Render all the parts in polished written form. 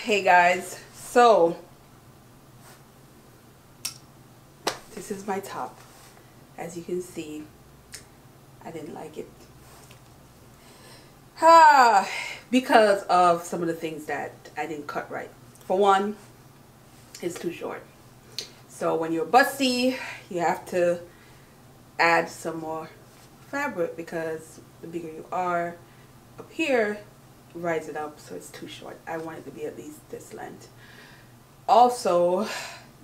Hey guys, so this is my top. As you can see, I didn't like it because of some of the things that I didn't cut right. For one, it's too short. So when you're busty, you have to add some more fabric because the bigger you are up here, rise it up, so it's too short. I want it to be at least this length. Also,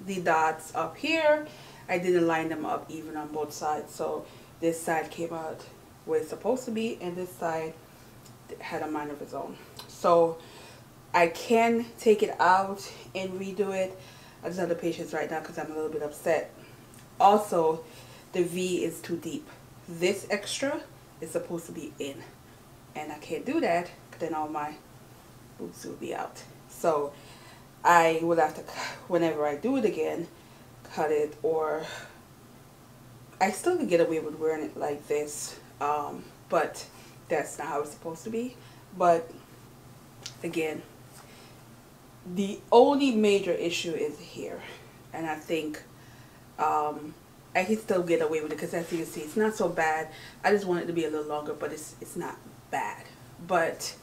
the dots up here, I didn't line them up even on both sides, so this side came out where it's supposed to be and this side had a mind of its own. So I can take it out and redo it. I just have the patience right now because I'm a little bit upset. Also, the V is too deep. This extra is supposed to be in, and I can't do that because then all my boobs will be out. So I will have to, whenever I do it again, cut it, or I still can get away with wearing it like this, but that's not how it's supposed to be. But again, the only major issue is here, and I think I can still get away with it because as you can see, it's not so bad. I just want it to be a little longer, but it's not bad. But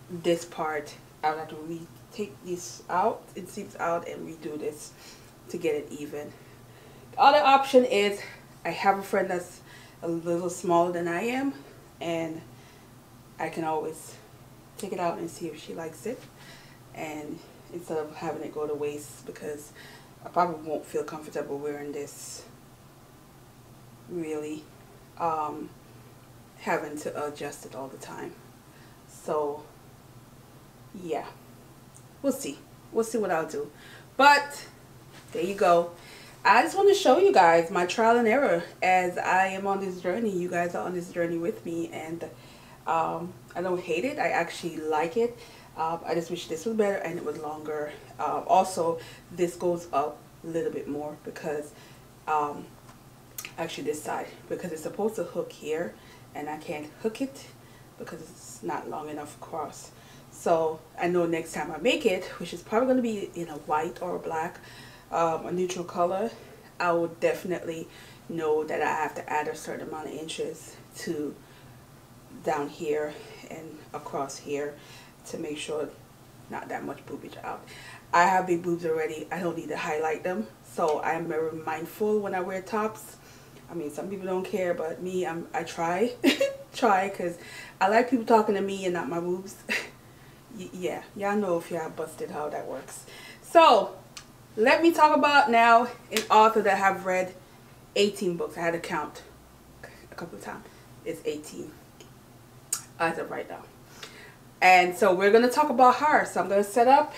this part, I would have to take this out, it seems out, and redo this to get it even. The other option is I have a friend that's a little smaller than I am, and I can always take it out and see if she likes it, and instead of having it go to waste, because I probably won't feel comfortable wearing this, really having to adjust it all the time. So yeah, we'll see what I'll do. But there you go. I just want to show you guys my trial and error as I am on this journey. You guys are on this journey with me, and I don't hate it. I actually like it. I just wish this was better and it was longer. Also, this goes up a little bit more because actually this side, because it's supposed to hook here and I can't hook it because it's not long enough across. So I know next time I make it, which is probably going to be in a white or a black, a neutral color, I will definitely know that I have to add a certain amount of inches to down here and across here to make sure not that much boobage out. I have big boobs already. I don't need to highlight them, so I'm very mindful when I wear tops. I mean, some people don't care, but me, I try because I like people talking to me and not my boobs. Yeah, y'all know if y'all busted how that works. So let me talk about now an author that have read 18 books. I had to count a couple of times. It's 18 as of right now. And so we're going to talk about her. So I'm going to set up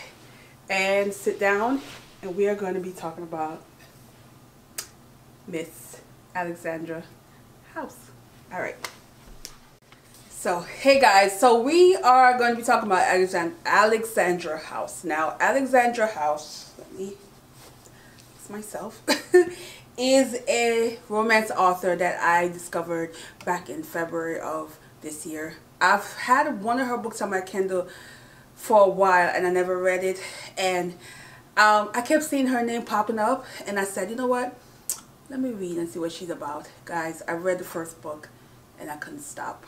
and sit down, and we are going to be talking about Miss Alexandria House. All right. So, hey guys, so we are going to be talking about Alexandria House. Now, Alexandria House, let me fix myself, is a romance author that I discovered back in February of this year. I've had one of her books on my Kindle for a while and I never read it, and I kept seeing her name popping up, and I said, you know what, let me read and see what she's about. Guys, I read the first book and I couldn't stop.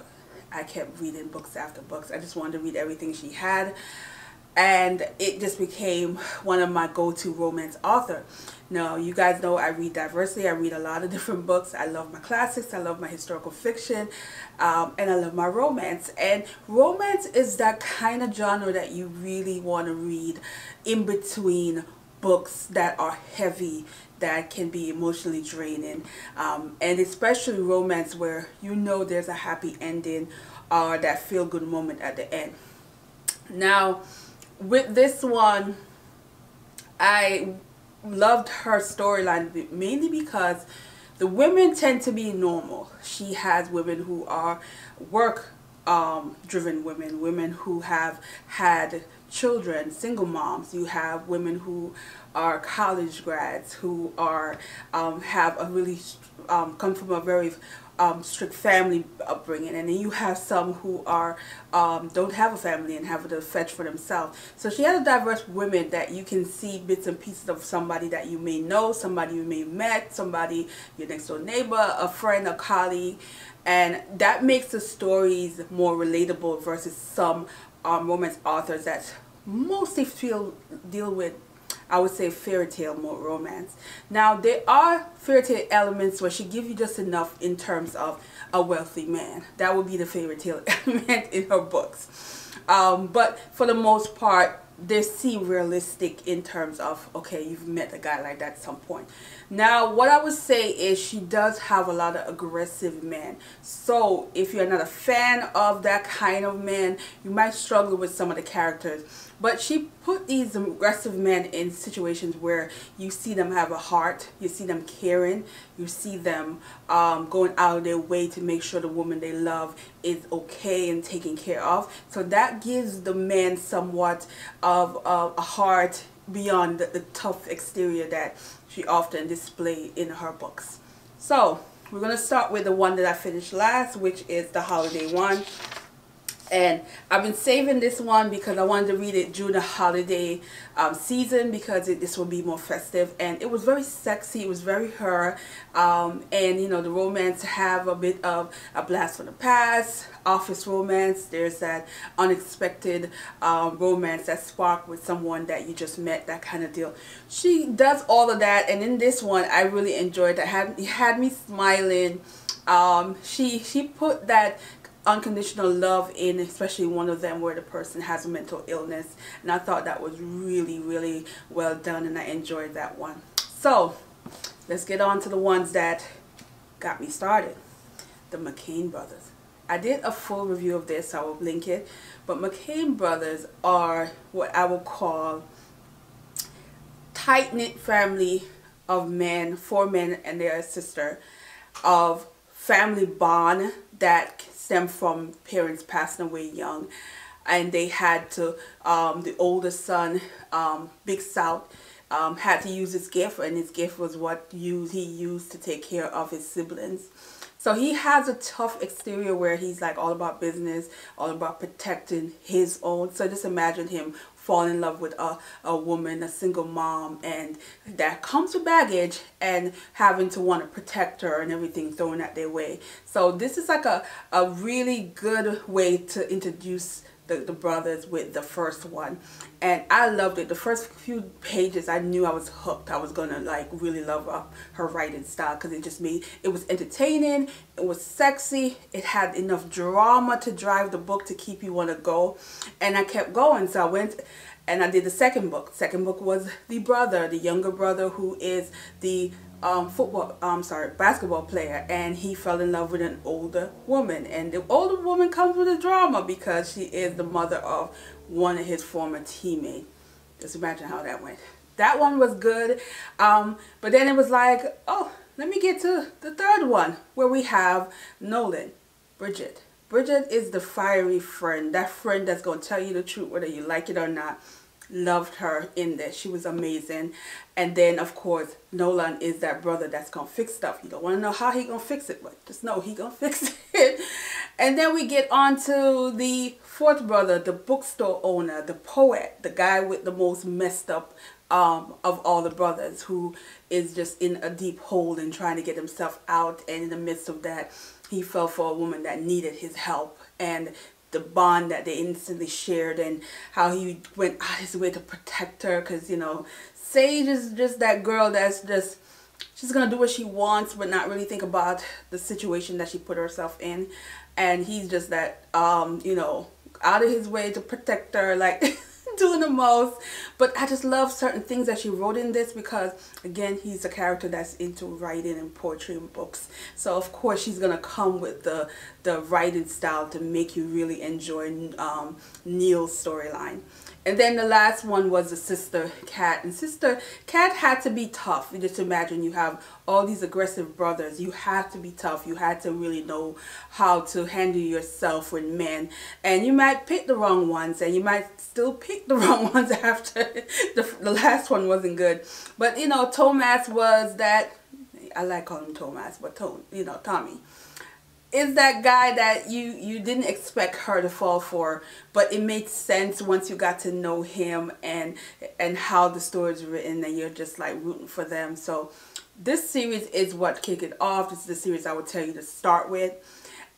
I kept reading books after books. I just wanted to read everything she had, and it just became one of my go-to romance author. Now, you guys know I read diversely. I read a lot of different books. I love my classics. I love my historical fiction, and I love my romance. And romance is that kind of genre that you really want to read in between books that are heavy, that can be emotionally draining, and especially romance where you know there's a happy ending or that feel-good moment at the end. Now, with this one, I loved her storyline mainly because the women tend to be normal. She has women who are work-driven women who have had children, single moms. You have women who are college grads, who are have a really come from a very strict family upbringing, and then you have some who are don't have a family and have to fetch for themselves. So she has a diverse women that you can see bits and pieces of somebody that you may know, somebody you may have met, somebody your next door neighbor, a friend, a colleague, and that makes the stories more relatable versus some romance authors that mostly deal with, I would say, fairy tale more romance. Now there are fairy tale elements where she gives you just enough in terms of a wealthy man. That would be the fairy tale element in her books. But for the most part, they seem realistic in terms of, okay, you've met a guy like that at some point. Now what I would say is she does have a lot of aggressive men. So if you're not a fan of that kind of man, you might struggle with some of the characters. But she put these aggressive men in situations where you see them have a heart, you see them caring, you see them going out of their way to make sure the woman they love is okay and taken care of. So that gives the man somewhat of a heart beyond the tough exterior that she often displays in her books. So we're going to start with the one that I finished last, which is the holiday one. And I've been saving this one because I wanted to read it during the holiday season, because this will be more festive. And it was very sexy. It was very her. And, you know, the romance have a bit of a blast from the past, office romance. There's that unexpected romance that sparked with someone that you just met, that kind of deal. She does all of that. And in this one, I really enjoyed it. It had me smiling. She put that unconditional love in, especially one of them where the person has a mental illness, and I thought that was really well done, and I enjoyed that one. So let's get on to the ones that got me started. The Cain Brothers. I did a full review of this, so I will link it, but Cain Brothers are what I would call tight-knit family of men, 4 men and their sister, of family bond that stem from parents passing away young, and they had to the older son, Big South, had to use his gift, and his gift was what he used to take care of his siblings. So he has a tough exterior where he's like all about business, all about protecting his own. So just imagine him falling in love with a woman, a single mom, and that comes with baggage, and having to want to protect her and everything thrown at their way. So this is like a really good way to introduce the brothers with the first one, and I loved it. The first few pages I knew I was hooked. I was gonna like really love her writing style, because it was entertaining, it was sexy, it had enough drama to drive the book to keep you want to go, and I kept going. So I went and I did the second book. Second book was the younger brother, who is the basketball player, and he fell in love with an older woman, and the older woman comes with a drama because she is the mother of one of his former teammates. Just imagine how that went. That one was good, but then it was like, oh, let me get to the third one, where we have Nolan, Bridget. Bridget is the fiery friend, that friend that's going to tell you the truth whether you like it or not. Loved her in this. She was amazing. And then of course Nolan is that brother that's gonna fix stuff. You don't want to know how he gonna fix it, but just know he gonna fix it. And then we get on to the fourth brother, the bookstore owner, the poet, the guy with the most messed up of all the brothers, who is just in a deep hole and trying to get himself out, and in the midst of that he fell for a woman that needed his help, and the bond that they instantly shared, and how he went out his way to protect her, because, you know, Sage is just that girl that's just, she's gonna do what she wants but not really think about the situation that she put herself in, and he's just that you know, out of his way to protect her, like doing the most. But I just love certain things that she wrote in this, because again, he's a character that's into writing and poetry and books, so of course she's gonna come with the writing style to make you really enjoy Neil's storyline. And then the last one was the sister Cat, and sister Cat had to be tough. You just imagine you have all these aggressive brothers, you have to be tough, you had to really know how to handle yourself with men, and you might pick the wrong ones, and you might still pick the wrong ones after the last one wasn't good. But you know, Thomas was that, I like calling him Thomas, but you know, Tommy. is that guy that you didn't expect her to fall for, but it made sense once you got to know him and how the story is written, and you're just like rooting for them. So this series is what kicked it off. This is the series I would tell you to start with.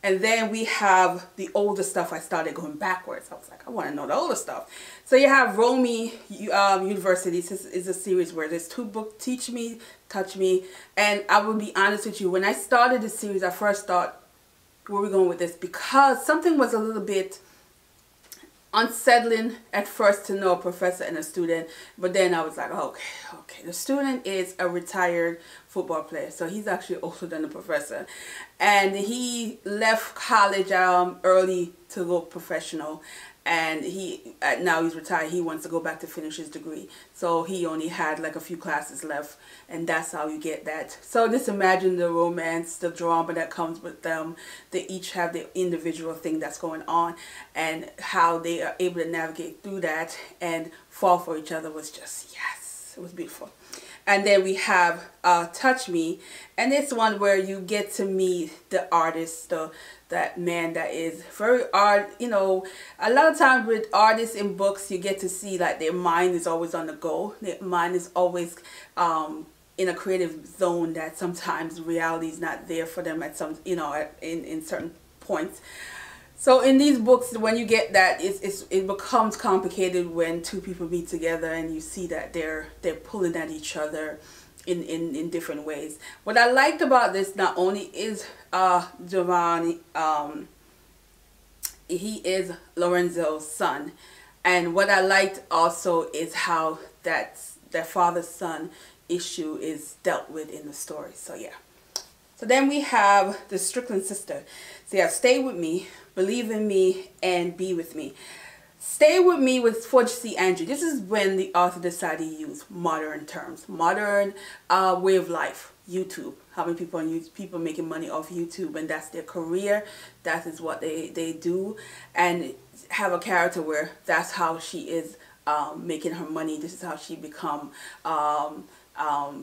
And then we have the older stuff. I started going backwards. I was like, I want to know the older stuff. So you have Romy University. This is a series where there's 2 books, Teach Me, Touch Me. And I will be honest with you, when I started this series, I first thought, where are we going with this? Because something was a little bit unsettling at first to know a professor and a student, but then I was like, okay, the student is a retired football player, so he's actually older than the professor, and he left college early to go professional, and now he's retired. He wants to go back to finish his degree, so he only had like a few classes left, and that's how you get that. So just imagine the romance, the drama that comes with them. They each have their individual thing that's going on, and how they are able to navigate through that and fall for each other was just, yes, it was beautiful. And then we have Touch Me, and it's one where you get to meet the artist, that man that is very you know, a lot of times with artists in books, you get to see like their mind is always on the go. Their mind is always in a creative zone that sometimes reality is not there for them at some, you know, in certain points. So in these books, when you get that, it becomes complicated when 2 people meet together and you see that they're pulling at each other in different ways. What I liked about this, not only is Giovanni, he is Lorenzo's son, and what I liked also is how that father-son issue is dealt with in the story. So yeah. So then we have the Strickland sister. So you have Stay With Me, Believe in Me, and Be With Me. Stay With Me was Forge C. Andrew. This is when the author decided to use modern terms, modern way of life, YouTube. How many people on YouTube, people making money off YouTube, and that's their career. That is what they do, and have a character where that's how she is making her money. This is how she become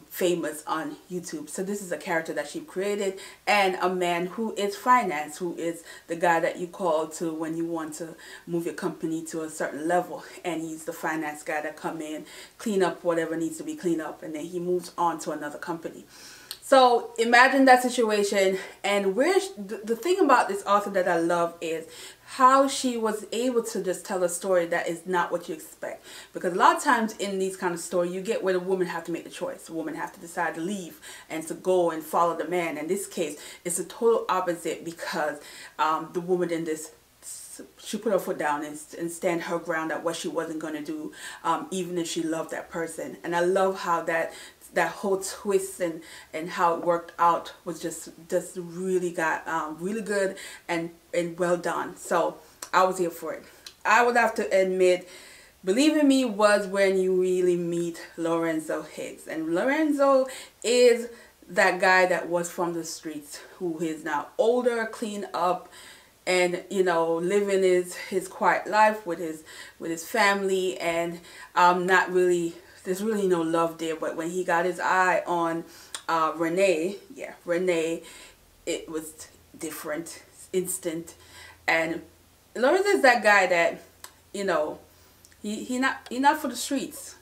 famous on YouTube. So this is a character that she created, and a man who is finance, who is the guy that you call to when you want to move your company to a certain level, and he's the finance guy that come in, clean up whatever needs to be cleaned up, and then he moves on to another company. So imagine that situation. And where the thing about this author that I love is how she was able to just tell a story that is not what you expect. Because a lot of times in these kind of stories, you get where the woman have to make the choice. The woman have to decide to leave and to go and follow the man. In this case, it's a total opposite, because the woman in this, she put her foot down and stand her ground at what she wasn't going to do, even if she loved that person. And I love how that whole twist and how it worked out was just really got really good and well done. So I was here for it. I would have to admit, Believe in Me was when you really meet Lorenzo Higgs, and Lorenzo is that guy that was from the streets, who is now older, clean up, and you know, living his quiet life with his family, and not really, there's really no love there. But when he got his eye on Renee, it was different, instant. And Lawrence is that guy that, you know, he not for the streets,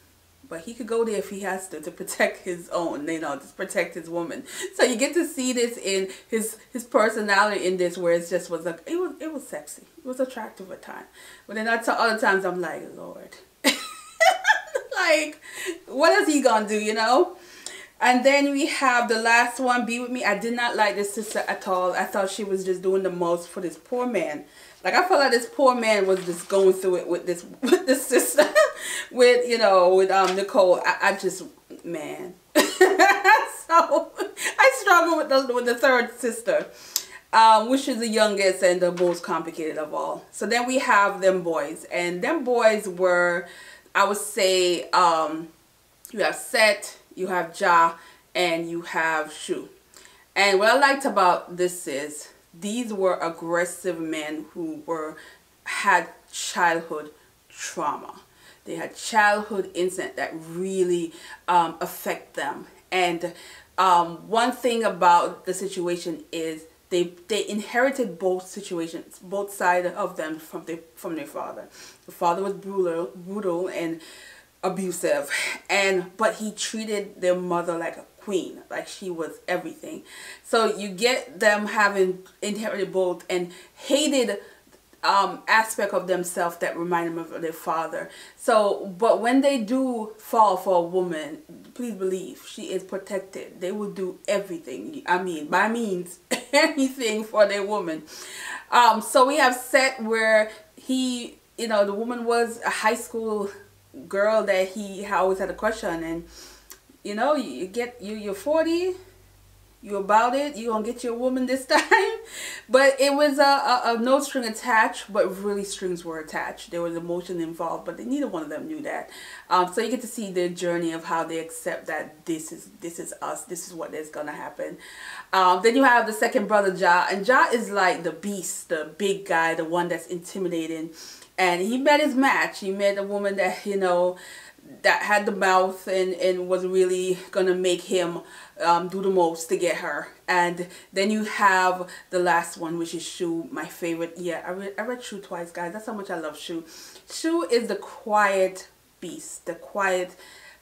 but he could go there if he has to protect his own, you know, to protect his woman. So you get to see this in his personality in this, where it just was like, it was sexy, it was attractive at times. But then other times I'm like, Lord, like, what is he gonna do, you know? And then we have the last one, Be With Me. I did not like this sister at all. I thought she was just doing the most for this poor man. Like, I felt like this poor man was just going through it with this sister, with, you know, with Nicole. I just, man. So I struggle with the third sister, which is the youngest and the most complicated of all. So then we have them boys, and them boys were, I would say, you have Seth, you have Ja, and you have Shu. And what I liked about this is these were aggressive men who had childhood trauma. They had childhood incident that really affect them. And one thing about the situation is they inherited both situations, both sides of them from their father. The father was brutal and abusive, but he treated their mother like a queen, like she was everything. So you get them having inherited both and hated aspect of themselves that remind them of their father. So, but when they do fall for a woman, please believe she is protected. They will do everything. I mean, by means, anything for their woman. So we have set where he, you know, the woman was a high school girl that he always had a crush on, and you know, you're 40. You about it, you gonna get your woman this time. But it was a no string attached, but really strings were attached. There was emotion involved, but neither one of them knew that. So you get to see their journey of how they accept that this is us, this is what is gonna happen. Then you have the second brother, Ja, and Ja is like the beast, the big guy, the one that's intimidating. And he met his match. He met a woman that, you know, that had the mouth and was really gonna make him do the most to get her. And then you have the last one, which is Shu, my favorite. Yeah, I read Shu twice, guys. That's how much I love Shu. Shu is the quiet beast, the quiet,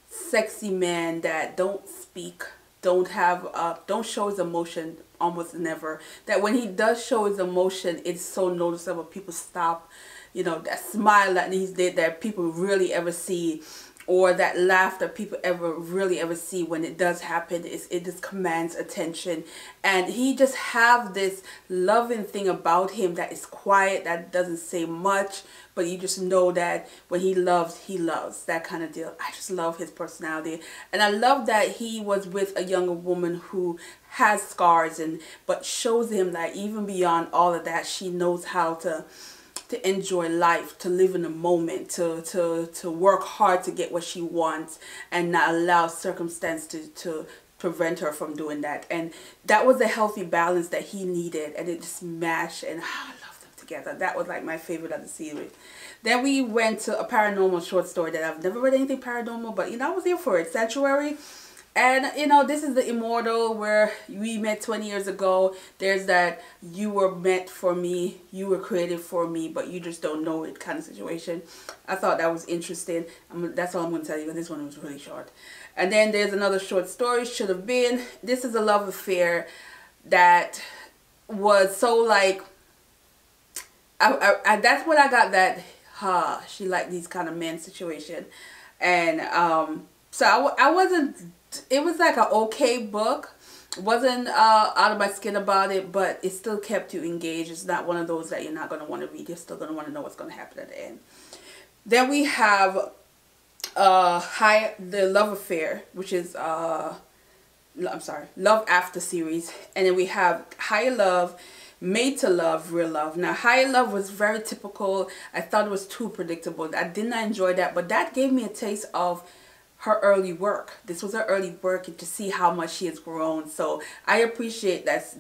sexy man that don't speak, don't show his emotion almost never. That when he does show his emotion, it's so noticeable. People stop. You know, that smile that he's there that people really ever see, or that laugh that people really ever see when it does happen, it just commands attention. And he just have this loving thing about him that is quiet, that doesn't say much, but you just know that when he loves, that kind of deal. I just love his personality, and I love that he was with a younger woman who has scars, but shows him that even beyond all of that, she knows how to enjoy life, to live in the moment, to work hard to get what she wants, and not allow circumstance to prevent her from doing that. And that was a healthy balance that he needed, and it just mashed, and I love them together. That was like my favorite of the series. Then we went to a paranormal short story that I've never read anything paranormal, but you know, I was here for it. Sanctuary. And, you know, this is the immortal where we met 20 years ago. There's that you were meant for me, you were created for me, but you just don't know it kind of situation. I thought that was interesting. That's all I'm going to tell you. This one was really short. And then there's another short story, Should Have Been. This is a love affair that was so like, that's what I got, that, she liked these kind of men situation. And so I wasn't, it was like an okay book. Wasn't out of my skin about it, but it still kept you engaged. It's not one of those that you're not going to want to read. You're still going to want to know what's going to happen at the end. Then we have the Love Affair, which is Love After series. And then we have Higher Love, Made to Love, Real Love. Now, Higher Love was very typical. I thought it was too predictable. I did not enjoy that, but that gave me a taste of her early work. This was her early work, and to see how much she has grown. So I appreciate that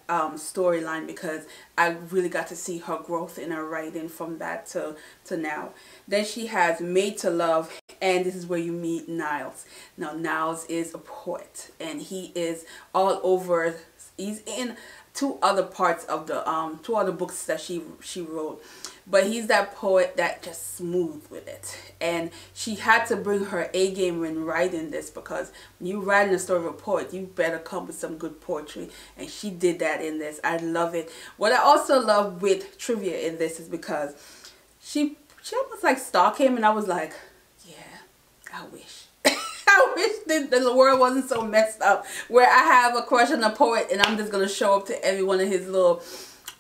storyline, because I really got to see her growth in her writing from that to now. Then she has Made to Love, and this is where you meet Niles. Now, Niles is a poet, and he is all over. He's in two other parts of the two other books that she wrote. But he's that poet that just smooth with it. And she had to bring her A game when writing this, because when you writing a story of a poet, you better come with some good poetry. And she did that in this. I love it. What I also love with trivia in this is because she almost like stalked him, and I was like, yeah, I wish. I wish the world wasn't so messed up where I have a crush on a poet and I'm just going to show up to every one of his little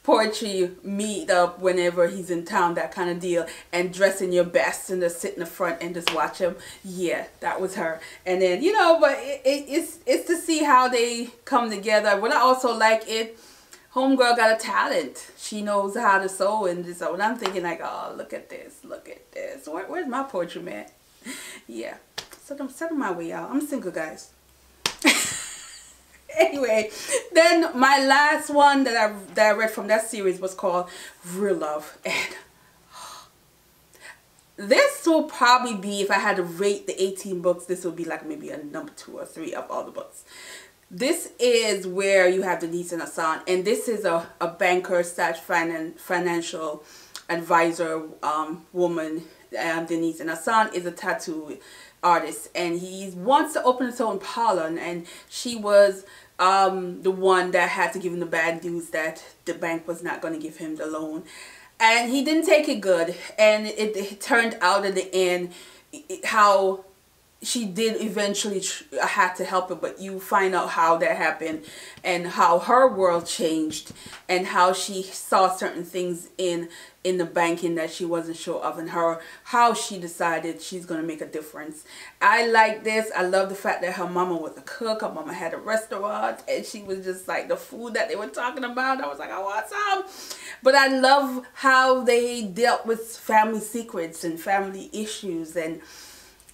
poetry meet up whenever he's in town, that kind of deal, and dress in your best and just sit in the front and just watch him. Yeah, that was her. And then, you know, but it's to see how they come together. What I also like it, homegirl got a talent. She knows how to sew, and so when I'm thinking like, oh, look at this, where's my poetry man? Yeah, set my way out. I'm single, guys. Anyway, then my last one that I read from that series was called Real Love, and this will probably be, if I had to rate the 18 books, this would be like maybe a number 2 or 3 of all the books. this is where you have Denise and Hassan, and this is a banker slash financial advisor woman. Denise, and Hassan is a tattoo artist, and he wants to open his own parlor, and she was the one that had to give him the bad news that the bank was not going to give him the loan, and he didn't take it good, and it turned out in the end how she did eventually had to help her, but you find out how that happened and how her world changed and how she saw certain things in the banking that she wasn't sure of, and how she decided she's going to make a difference. I like this. I love the fact that her mama was a cook. Her mama had a restaurant, and she was just like the food that they were talking about. I was like, I want some. But I love how they dealt with family secrets and family issues, and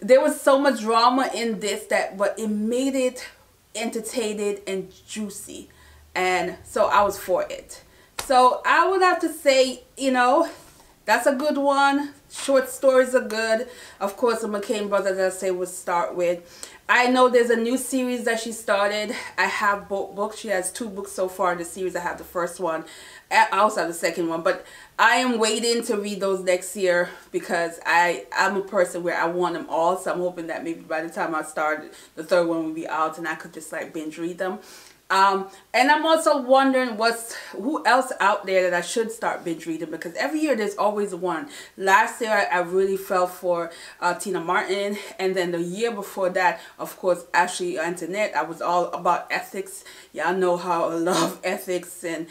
there was so much drama in this but it made it entertaining and juicy, and so I was for it. So I would have to say, you know, that's a good one. Short stories are good. Of course, the Cain Brothers, as I say, would start with. I know there's a new series that she started. I have both books. She has 2 books so far in the series. I have the first one. I also have the second one, but I am waiting to read those next year because I'm a person where I want them all. So I'm hoping that maybe by the time I start, the third one will be out and I could just like binge read them. And I'm also wondering who else out there that I should start binge reading, because every year there's always one. Last year I really fell for Tina Martin, and then the year before that, of course, Ashley Antoinette. I was all about ethics. Y'all know how I love ethics and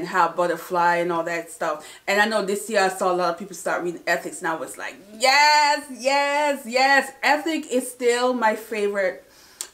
how Butterfly and all that stuff. And I know this year I saw a lot of people start reading ethics, and I was like, yes, yes, yes. Ethic is still my favorite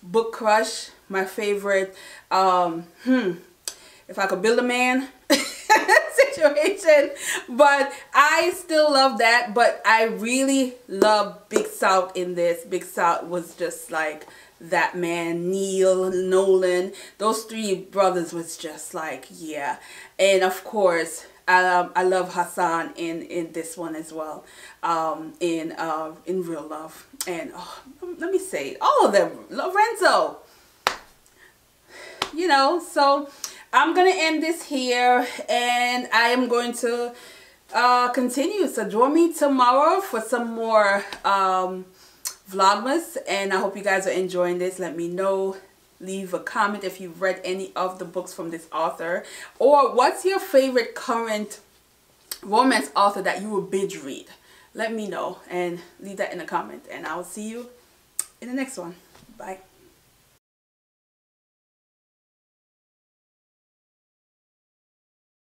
book crush. My favorite, if I could build a man situation, but I still love that. But I really love Big South in this. Big South was just like that man. Neil, Nolan, those 3 brothers was just like, yeah. And of course, I love Hassan in this one as well, in Real Love. And let me say, all of them, Lorenzo. You know, so I'm going to end this here, and I am going to continue. So join me tomorrow for some more Vlogmas, and I hope you guys are enjoying this. Let me know. Leave a comment if you've read any of the books from this author, or what's your favorite current romance author that you would binge read. Let me know and leave that in a comment, and I will see you in the next one. Bye.